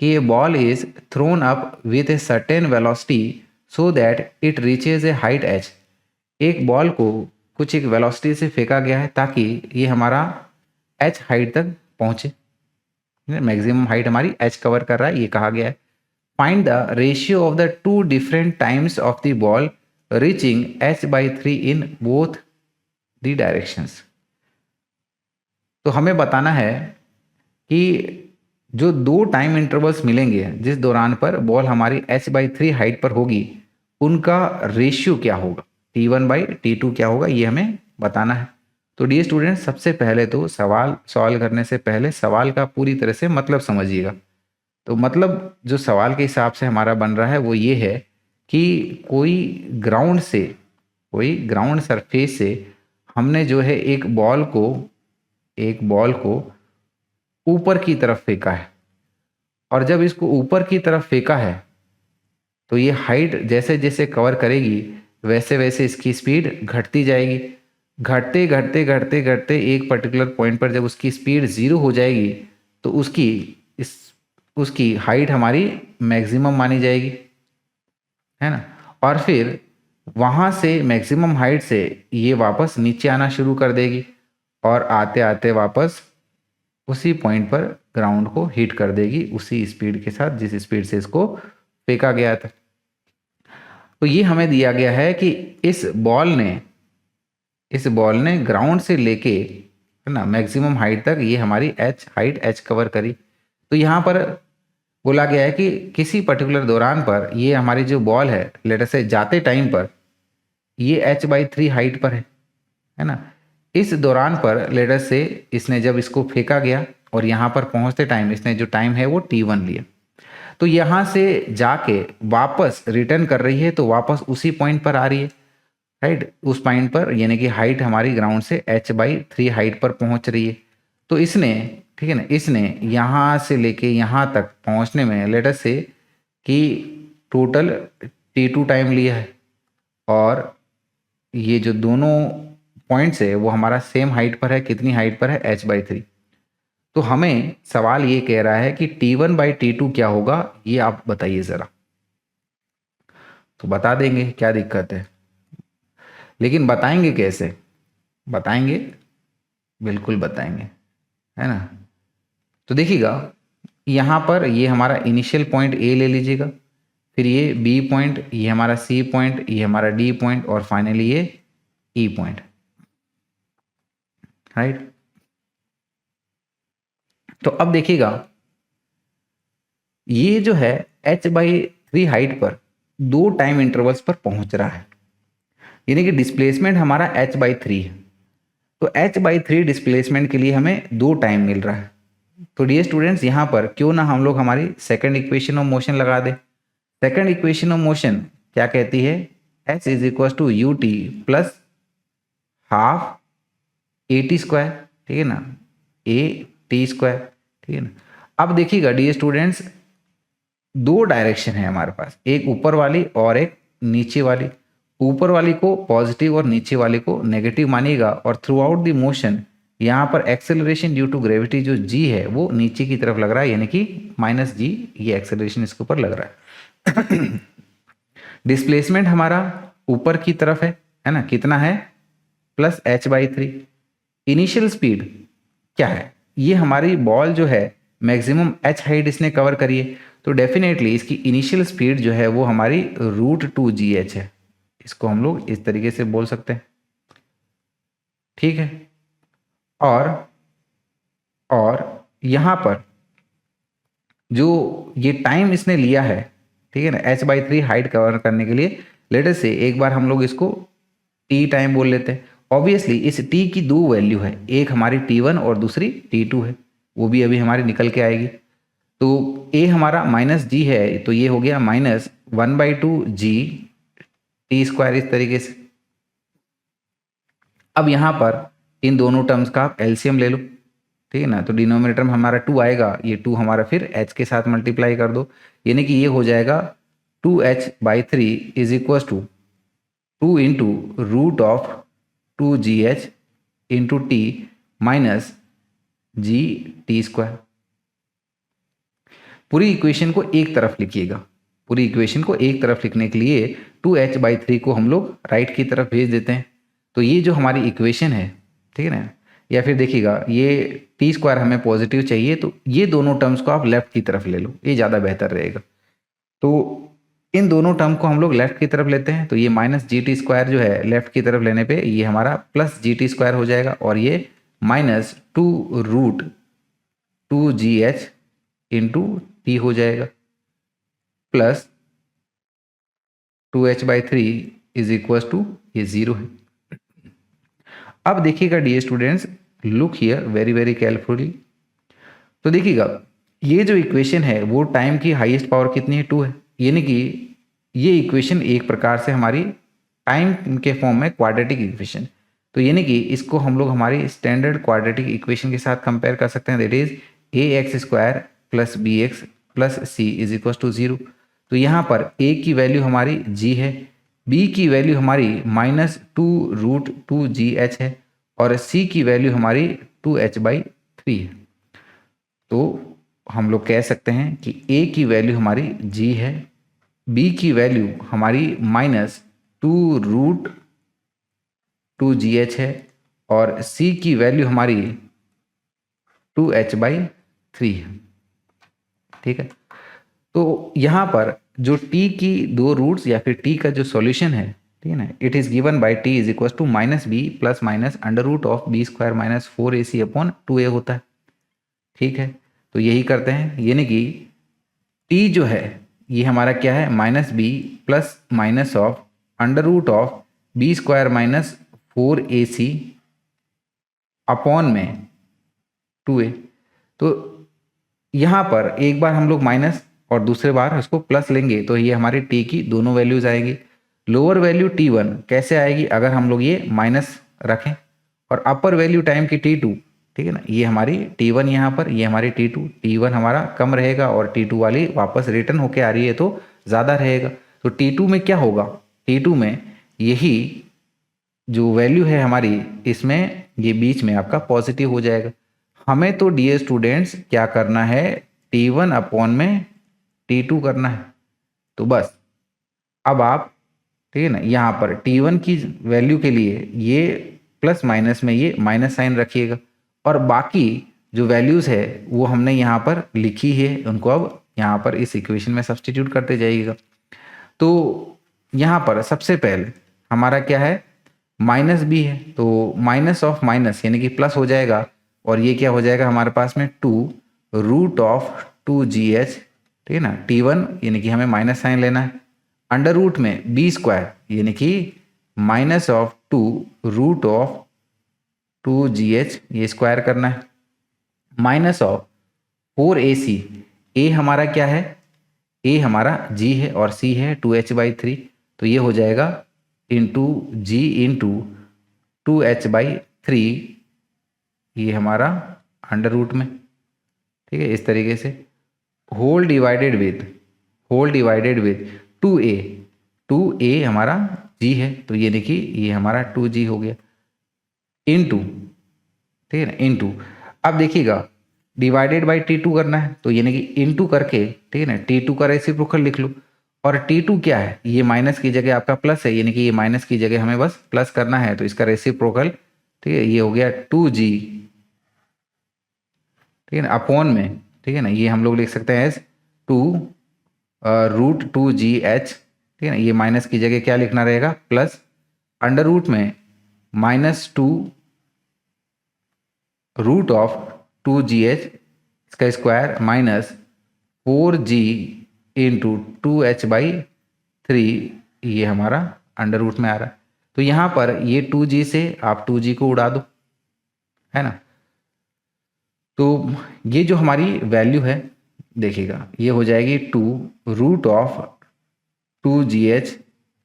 कि a ball is thrown up with a certain velocity so that it reaches a height H. एक ball को कुछ एक velocity से फेंका गया है ताकि ये हमारा एच हाइट तक पहुंचे, मैक्सिमम हाइट हमारी एच कवर कर रहा है, ये कहा गया है। Find the ratio of the two different times of the ball reaching h/3 in both the directions. तो हमें बताना है कि जो दो टाइम इंटरवल्स मिलेंगे जिस दौरान पर बॉल हमारी h/3 हाइट पर होगी, उनका रेशियो क्या होगा, T1/T2 क्या होगा, ये हमें बताना है। तो डियर स्टूडेंट, सबसे पहले तो सवाल सॉल्व करने से पहले सवाल का पूरी तरह से मतलब समझिएगा। तो मतलब जो सवाल के हिसाब से हमारा बन रहा है वो ये है कि कोई ग्राउंड सरफेस से हमने जो है एक बॉल को ऊपर की तरफ फेंका है, और जब इसको ऊपर की तरफ फेंका है तो ये हाइट जैसे जैसे कवर करेगी वैसे वैसे इसकी स्पीड घटती जाएगी। घटते घटते घटते घटते एक पर्टिकुलर पॉइंट पर जब उसकी स्पीड 0 हो जाएगी तो उसकी हाइट हमारी मैक्सिमम मानी जाएगी, है ना। और फिर वहाँ से मैक्सिमम हाइट से ये वापस नीचे आना शुरू कर देगी और आते आते वापस उसी पॉइंट पर ग्राउंड को हिट कर देगी उसी स्पीड के साथ जिस स्पीड से इसको फेंका गया था। तो ये हमें दिया गया है कि इस बॉल ने ग्राउंड से लेके, है ना, मैक्सिमम हाइट तक ये हमारी एच कवर करी। तो यहाँ पर बोला गया है कि किसी पर्टिकुलर दौरान पर ये हमारी जो बॉल है, लेट अस से जाते टाइम पर ये h/3 हाइट पर है ना। इस दौरान पर लेट अस से इसने जब इसको फेंका गया और यहाँ पर पहुँचते टाइम इसने जो टाइम है वो T1 लिया, तो यहाँ से जाके वापस रिटर्न कर रही है तो वापस उसी पॉइंट पर आ रही है, राइट, उस पॉइंट पर, यानी कि हाइट हमारी ग्राउंड से h/3 हाइट पर पहुँच रही है। तो इसने, ठीक है ना, इसने यहाँ से लेके यहाँ तक पहुँचने में लेट अस से कि टोटल T2 टाइम लिया है, और ये जो दोनों पॉइंट्स है वो हमारा सेम हाइट पर है, कितनी हाइट पर है, h/3। तो हमें सवाल ये कह रहा है कि T1/T2 क्या होगा, ये आप बताइए ज़रा। तो बता देंगे, क्या दिक्कत है, लेकिन बताएंगे कैसे, बताएंगे, बिल्कुल बताएंगे, है ना। तो देखिएगा, यहाँ पर ये हमारा इनिशियल पॉइंट ए ले लीजिएगा, फिर ये बी पॉइंट, ये हमारा सी पॉइंट, ये हमारा डी पॉइंट, और फाइनली ये ई पॉइंट, राइट। तो अब देखिएगा, ये जो है h/3 हाइट पर दो टाइम इंटरवल्स पर पहुंच रहा है, यानी कि डिस्प्लेसमेंट हमारा h/3 है। तो h/3 डिस्प्लेसमेंट के लिए हमें दो टाइम मिल रहा है। तो डियर स्टूडेंट्स, यहाँ पर क्यों ना हम लोग हमारी सेकंड इक्वेशन ऑफ मोशन लगा दें। सेकंड इक्वेशन ऑफ मोशन क्या कहती है, h is equal to u t plus half AT square, ठीक है ना, AT स्क्वायर, ठीक है ना। अब देखिएगा डियर स्टूडेंट्स, दो डायरेक्शन है हमारे पास, एक ऊपर वाली और एक नीचे वाली। ऊपर वाली को पॉजिटिव और नीचे वाले को नेगेटिव मानिएगा, और थ्रू आउट द मोशन यहाँ पर एक्सेलरेशन ड्यू टू ग्रेविटी जो g है वो नीचे की तरफ लग रहा है, यानी कि -g, ये एक्सेलरेशन इसके ऊपर लग रहा है। डिस्प्लेसमेंट हमारा ऊपर की तरफ है ना, कितना है, +h/3। इनिशियल स्पीड क्या है, ये हमारी बॉल जो है मैक्सिमम h हाइट इसने कवर करी है, तो डेफिनेटली इसकी इनिशियल स्पीड जो है वो हमारी √2gh है। इसको हम लोग इस तरीके से बोल सकते हैं, ठीक है। और यहाँ पर जो ये टाइम इसने लिया है, ठीक है ना, h/3 हाइट कवर करने के लिए, लेट अस से एक बार हम लोग इसको t टाइम बोल लेते हैं। ऑब्वियसली इस t की दो वैल्यू है, एक हमारी T1 और दूसरी T2 है, वो भी अभी हमारी निकल के आएगी। तो a हमारा -g है, तो ये हो गया -1/2g T स्क्वायर, इस तरीके से। अब यहाँ पर इन दोनों टर्म्स का आप एलसीएम ले लो, ठीक है ना। तो डिनोमिनेटर में हमारा 2 आएगा, ये 2 हमारा फिर h के साथ मल्टीप्लाई कर दो, यानी कि ये हो जाएगा 2h/3 is equal to 2 into √2gh into t minus g T square. पूरी इक्वेशन को एक तरफ लिखिएगा। पूरी इक्वेशन को एक तरफ लिखने के लिए 2h/3 को हम लोग राइट की तरफ भेज देते हैं। तो ये जो हमारी इक्वेशन है, ठीक है ना, या फिर देखिएगा ये t² हमें पॉजिटिव चाहिए, तो ये दोनों टर्म्स को आप लेफ्ट की तरफ ले लो, ये ज़्यादा बेहतर रहेगा। तो इन दोनों टर्म को हम लोग लेफ्ट की तरफ लेते हैं, तो ये -gt² जो है लेफ्ट की तरफ लेने पे ये हमारा +gt² हो जाएगा, और ये -2√2gh इंटू t हो जाएगा, plus 2h/3 is equal to ये 0 है। अब देखिएगा dear students, look here very very carefully. तो देखिएगा ये जो इक्वेशन है वो टाइम की हाईएस्ट पावर कितनी है, 2 है, यानी कि ये इक्वेशन एक प्रकार से हमारी टाइम के फॉर्म में क्वाड्रेटिक इक्वेशन। तो यानी कि इसको हम लोग हमारी स्टैंडर्ड क्वाड्रेटिक इक्वेशन के साथ कंपेयर कर सकते हैं, that is ax² + bx + c is equal to 0। तो यहाँ पर a की वैल्यू हमारी g है, b की वैल्यू हमारी -2√2gh है, और c की वैल्यू हमारी 2h/3 है। तो हम लोग कह सकते हैं कि a की वैल्यू हमारी g है, b की वैल्यू हमारी -2√2gh है, और c की वैल्यू हमारी 2h/3 है। ठीक है, तो यहाँ पर जो t की दो रूट्स या फिर t का जो सॉल्यूशन है, ठीक है ना, it is given by t is equal to -b + -√b² - 4ac/2a होता है। ठीक है, तो यही करते हैं, यानी कि t जो है ये हमारा क्या है, -b + -√b² - 4ac/2a। तो यहाँ पर एक बार हम लोग माइनस और दूसरे बार उसको प्लस लेंगे, तो ये हमारी t की दोनों वैल्यूज आएगी। लोअर वैल्यू t1 कैसे आएगी, अगर हम लोग ये माइनस रखें, और अपर वैल्यू टाइम की t2, ठीक है ना, ये हमारी t1 यहाँ पर, ये हमारी t2, t1 हमारा कम रहेगा और t2 वाली वापस रिटर्न होके आ रही है तो ज़्यादा रहेगा। तो t2 में क्या होगा, t2 में यही जो वैल्यू है हमारी, इसमें ये बीच में आपका पॉजिटिव हो जाएगा। हमें तो डियर स्टूडेंट्स क्या करना है, t1 अपॉन में t2 करना है। तो बस अब आप, ठीक है ना, यहाँ पर t1 की वैल्यू के लिए ये प्लस माइनस में ये माइनस साइन रखिएगा, और बाकी जो वैल्यूज़ है वो हमने यहाँ पर लिखी है, उनको अब यहाँ पर इस इक्वेशन में सब्सटीट्यूट करते जाइएगा। तो यहाँ पर सबसे पहले हमारा क्या है, माइनस भी है, तो माइनस ऑफ माइनस यानी कि प्लस हो जाएगा, और ये क्या हो जाएगा हमारे पास में 2√2gh, ठीक है ना, t1 यानी कि हमें माइनस साइन लेना है, अंडर रूट में b² यानी कि -2√2gh ये स्क्वायर करना है, माइनस ऑफ 4ac, a हमारा क्या है, a हमारा g है और c है 2h/3, तो ये हो जाएगा इंटू g इंटू 2h/3, ये हमारा अंडर रूट में, ठीक है, इस तरीके से होल डिवाइडेड विद 2a हमारा g है, तो ये देखिए ये हमारा 2g हो गया, इंटू, ठीक है ना, इंटू, अब देखिएगा डिवाइडेड बाई t2 करना है, तो यानी कि इंटू करके, ठीक है ना, t2 का रेसिप्रोकल लिख लो, और t2 क्या है, ये माइनस की जगह आपका प्लस है, यानी कि ये माइनस की जगह हमें बस प्लस करना है, तो इसका रेसिप्रोकल, ठीक है, ये हो गया 2g, ठीक है ना, अपॉन में, ठीक है ना, ये हम लोग लिख सकते हैं एज 2√2gh, ठीक है ना, ये माइनस की जगह क्या लिखना रहेगा, प्लस अंडर रूट में -2√2gh इसका square minus 4g into 2h/3, ये हमारा अंडर रूट में आ रहा है। तो यहाँ पर ये 2g से आप 2g को उड़ा दो, है ना, तो ये जो हमारी वैल्यू है देखिएगा ये हो जाएगी 2√2gh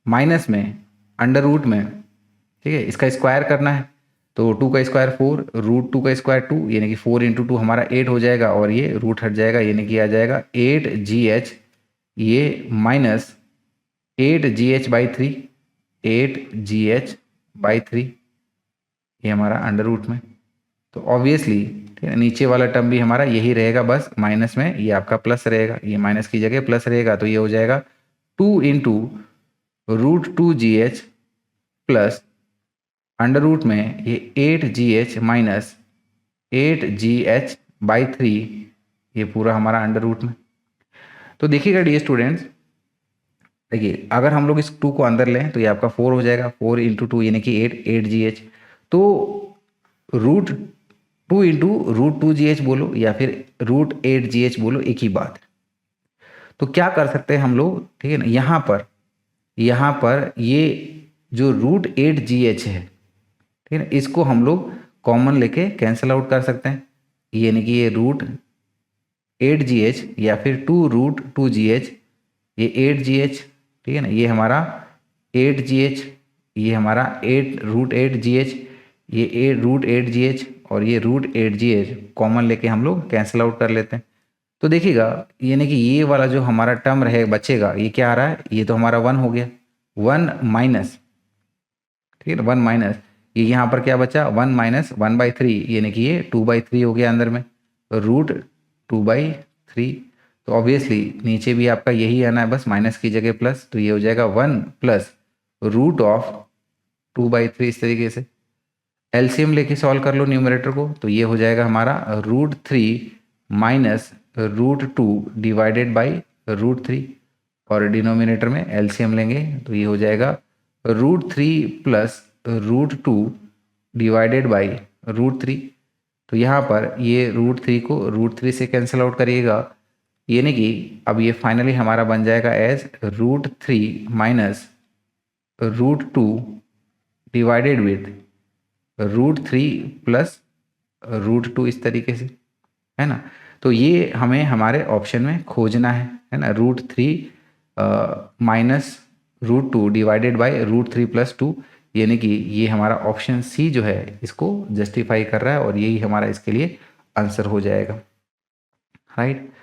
माइनस में अंडर रूट में, ठीक है, इसका स्क्वायर करना है, तो 2 का स्क्वायर 4, √2 का स्क्वायर 2, यानी कि 4 इंटू 2 हमारा 8 हो जाएगा, और ये रूट हट जाएगा, यानी कि आ जाएगा 8gh, ये माइनस 8gh/3, 8gh/3, ये हमारा अंडर रूट में। तो ऑब्वियसली ठीक है, नीचे वाला टर्म भी हमारा यही रहेगा, बस माइनस में ये आपका प्लस रहेगा, ये माइनस की जगह प्लस रहेगा, तो ये हो जाएगा 2 into √2GH plus under root में ये 8GH माइनस 8GH/3, ये पूरा हमारा अंडर रूट में। तो देखिएगा डियर स्टूडेंट्स, देखिए अगर हम लोग इस 2 को अंदर लें तो ये आपका 4 हो जाएगा, 4 इंटू 2 यानी कि 8GH। तो √2 इंटू √2GH बोलो या फिर √8GH बोलो, एक ही बात है। तो क्या कर सकते हैं हम लोग, ठीक है ना, यहाँ पर ये जो √8GH है, ठीक है ना, इसको हम लोग कॉमन लेके कैंसिल आउट कर सकते हैं, यानी कि ये √8GH या फिर 2√2GH, ये 8GH, ठीक है ना, ये हमारा 8GH, ये हमारा 8√8GH, ये √8GH और ये √8GH कॉमन लेके हम लोग कैंसिल आउट कर लेते हैं। तो देखिएगा यानी कि ये वाला जो हमारा टर्म रहे बचेगा, ये क्या आ रहा है, ये तो हमारा 1 हो गया, 1 माइनस, ठीक है ना, 1 माइनस ये यहाँ पर क्या बचा, 1 माइनस 1/3 यानी कि ये 2/3 हो गया अंदर में, √2/3। तो ऑब्वियसली नीचे भी आपका यही आना है, बस माइनस की जगह प्लस, तो ये हो जाएगा 1 प्लस √2/3 इस तरीके से। एलसीएम लेके सॉल्व कर लो न्यूमरेटर को, तो ये हो जाएगा हमारा √3 माइनस √2 डिवाइडेड बाई √3, और डिनोमिनेटर में एलसीएम लेंगे तो ये हो जाएगा √3 प्लस √2 डिवाइडेड बाई √3। तो यहाँ पर ये √3 को √3 से कैंसिल आउट करिएगा, यानी कि अब ये फाइनली हमारा बन जाएगा as √3 minus √2 divided with √3 plus √2 इस तरीके से, है ना। तो ये हमें हमारे ऑप्शन में खोजना है ना, √3 माइनस √2 डिवाइडेड बाई √3 प्लस 2, यानी कि ये हमारा ऑप्शन सी जो है इसको जस्टिफाई कर रहा है और यही हमारा इसके लिए आंसर हो जाएगा, राइट।